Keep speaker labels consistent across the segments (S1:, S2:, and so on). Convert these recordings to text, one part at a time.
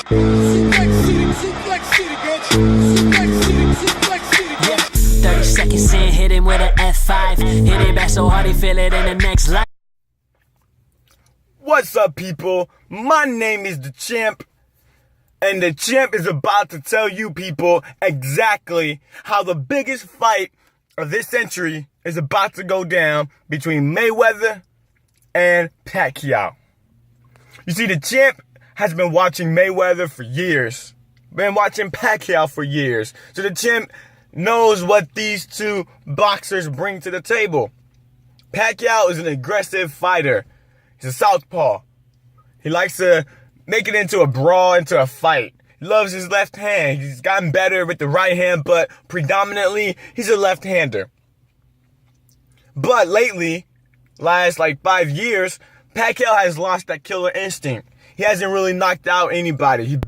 S1: 30 seconds in, hit him with an F5. Hit it back so hard he feel it in the next life.
S2: What's up, people? My name is DaChamp, and DaChamp is about to tell you people exactly how the biggest fight of this century is about to go down between Mayweather and Pacquiao. You see, DaChamp has been watching Mayweather for years, been watching Pacquiao for years. So DaChamp knows what these two boxers bring to the table. Pacquiao is an aggressive fighter. He's a southpaw. He likes to make it into a brawl, into a fight. He loves his left hand. He's gotten better with the right hand, but predominantly, he's a left-hander. But lately, last 5 years, Pacquiao has lost that killer instinct. He hasn't really knocked out anybody. He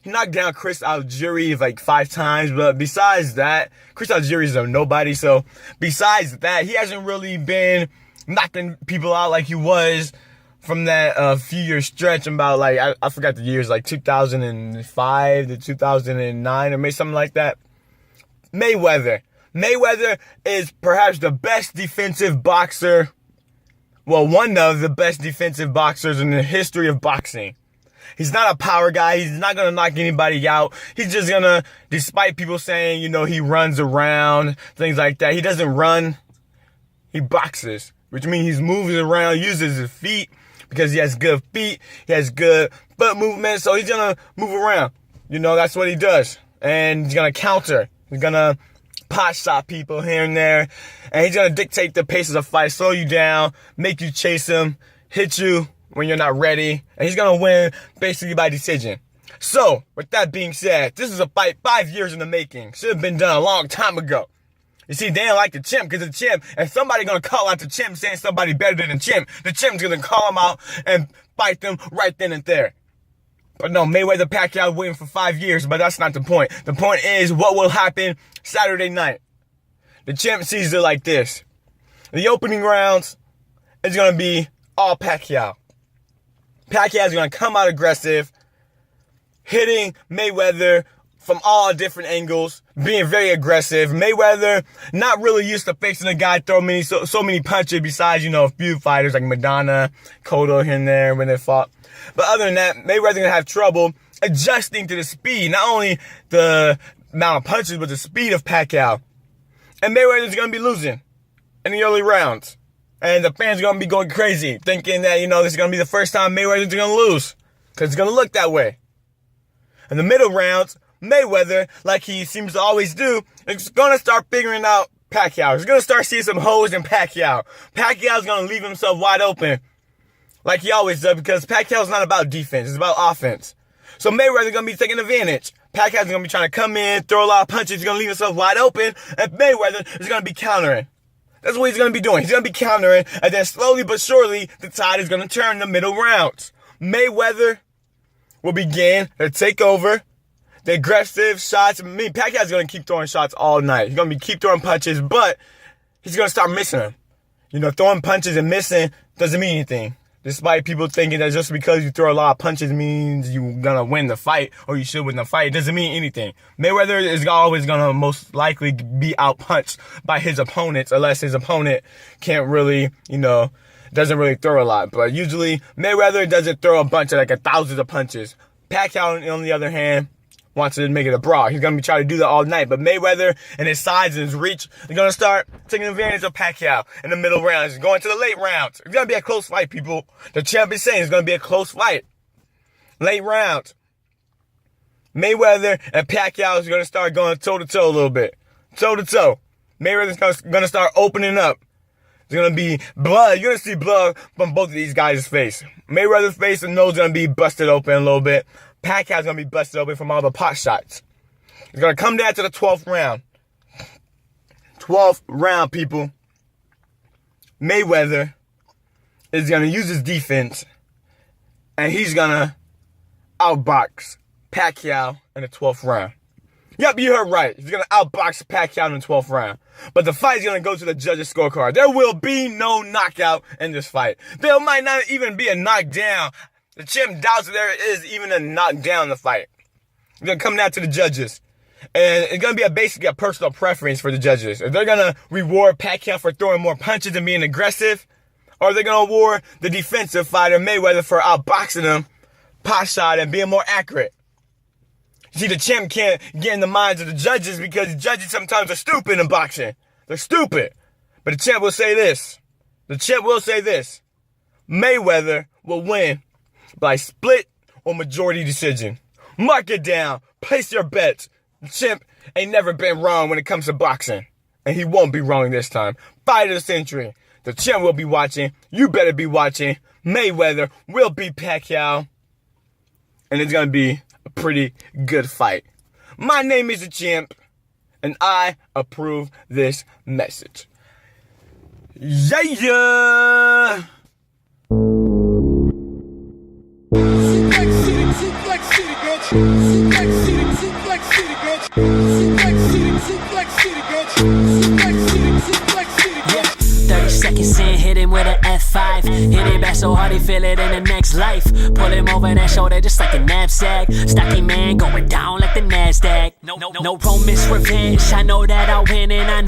S2: knocked down Chris Algieri 5 times, but besides that, Chris Algieri is a nobody. So besides that, he hasn't really been knocking people out like he was from that few year stretch about I forgot the years, 2005 to 2009 or maybe something like that. Mayweather is perhaps the best defensive boxer. Well, one of the best defensive boxers in the history of boxing. He's not a power guy. He's not going to knock anybody out. He's just going to, despite people saying, he runs around, things like that. He doesn't run. He boxes, which means he moves around, uses his feet because he has good feet. He has good foot movement. So he's going to move around. That's what he does. And he's going to counter. He's going to pot shot people here and there. And he's going to dictate the pace of the fight, slow you down, make you chase him, hit you when you're not ready. And he's going to win basically by decision. So, with that being said, this is a fight 5 years in the making. Should have been done a long time ago. You see, they don't like the Champ because the Champ, and somebody going to call out the Champ saying somebody better than the Champ's going to call him out and fight them right then and there. But no, Mayweather Pacquiao waiting for 5 years, but that's not the point. The point is what will happen Saturday night. The Champ sees it like this. The opening rounds is going to be all Pacquiao. Pacquiao is going to come out aggressive, hitting Mayweather from all different angles, being very aggressive. Mayweather not really used to facing a guy throw so many punches besides, a few fighters like Madonna, Cotto here and there when they fought. But other than that, Mayweather's going to have trouble adjusting to the speed, not only the amount of punches, but the speed of Pacquiao. And Mayweather's going to be losing in the early rounds. And the fans are going to be going crazy, thinking that, this is going to be the first time Mayweather's going to lose. Because it's going to look that way. In the middle rounds, Mayweather, like he seems to always do, is going to start figuring out Pacquiao. He's going to start seeing some holes in Pacquiao. Pacquiao's going to leave himself wide open, like he always does, because Pacquiao's not about defense. It's about offense. So Mayweather's going to be taking advantage. Pacquiao's going to be trying to come in, throw a lot of punches. He's going to leave himself wide open, and Mayweather is going to be countering. That's what he's going to be doing. He's going to be countering, and then slowly but surely, the tide is going to turn in the middle rounds. Mayweather will begin to take over the aggressive shots. Pacquiao's going to keep throwing shots all night. He's going to keep throwing punches, but he's going to start missing them. Throwing punches and missing doesn't mean anything. Despite people thinking that just because you throw a lot of punches means you're going to win the fight or you should win the fight, it doesn't mean anything. Mayweather is always going to most likely be outpunched by his opponents unless his opponent can't really, doesn't really throw a lot. But usually Mayweather doesn't throw a bunch of 1,000 of punches. Pacquiao, on the other hand, wants to make it a brawl. He's going to be trying to do that all night. But Mayweather and his size and his reach are going to start taking advantage of Pacquiao in the middle rounds, going to the late rounds. It's going to be a close fight, people. The champ is saying it's going to be a close fight. Late rounds. Mayweather and Pacquiao is going to start going toe-to-toe a little bit. Toe-to-toe. Mayweather's going to start opening up. There's going to be blood. You're going to see blood from both of these guys' face. Mayweather's face and nose is going to be busted open a little bit. Pacquiao's going to be busted open from all the pot shots. It's going to come down to the 12th round. 12th round, people. Mayweather is going to use his defense, and he's going to outbox Pacquiao in the 12th round. Yep, you heard right. He's going to outbox Pacquiao in the 12th round. But the fight is going to go to the judges' scorecard. There will be no knockout in this fight. There might not even be a knockdown. DaChamp doubts there is even a knockdown in the fight. It's going to come down to the judges. And it's going to be basically a personal preference for the judges. If they're going to reward Pacquiao for throwing more punches and being aggressive, or they're going to award the defensive fighter Mayweather for outboxing him, pot shot, and being more accurate. See, DaChamp can't get in the minds of the judges because the judges sometimes are stupid in boxing. They're stupid. But DaChamp will say this. Mayweather will win by split or majority decision. Mark it down. Place your bets. DaChamp ain't never been wrong when it comes to boxing. And he won't be wrong this time. Fight of the century. DaChamp will be watching. You better be watching. Mayweather will beat Pacquiao. And it's going to be a pretty good fight. My name is DaChamp. And I approve this message. Yeah!
S1: Seconds in, hit him with an F5. Hit it back so hard he feel it in the next life. Pull him over that shoulder just like a knapsack. Stocky man going down like the NASDAQ. No promise revenge. I know that I'll win and I know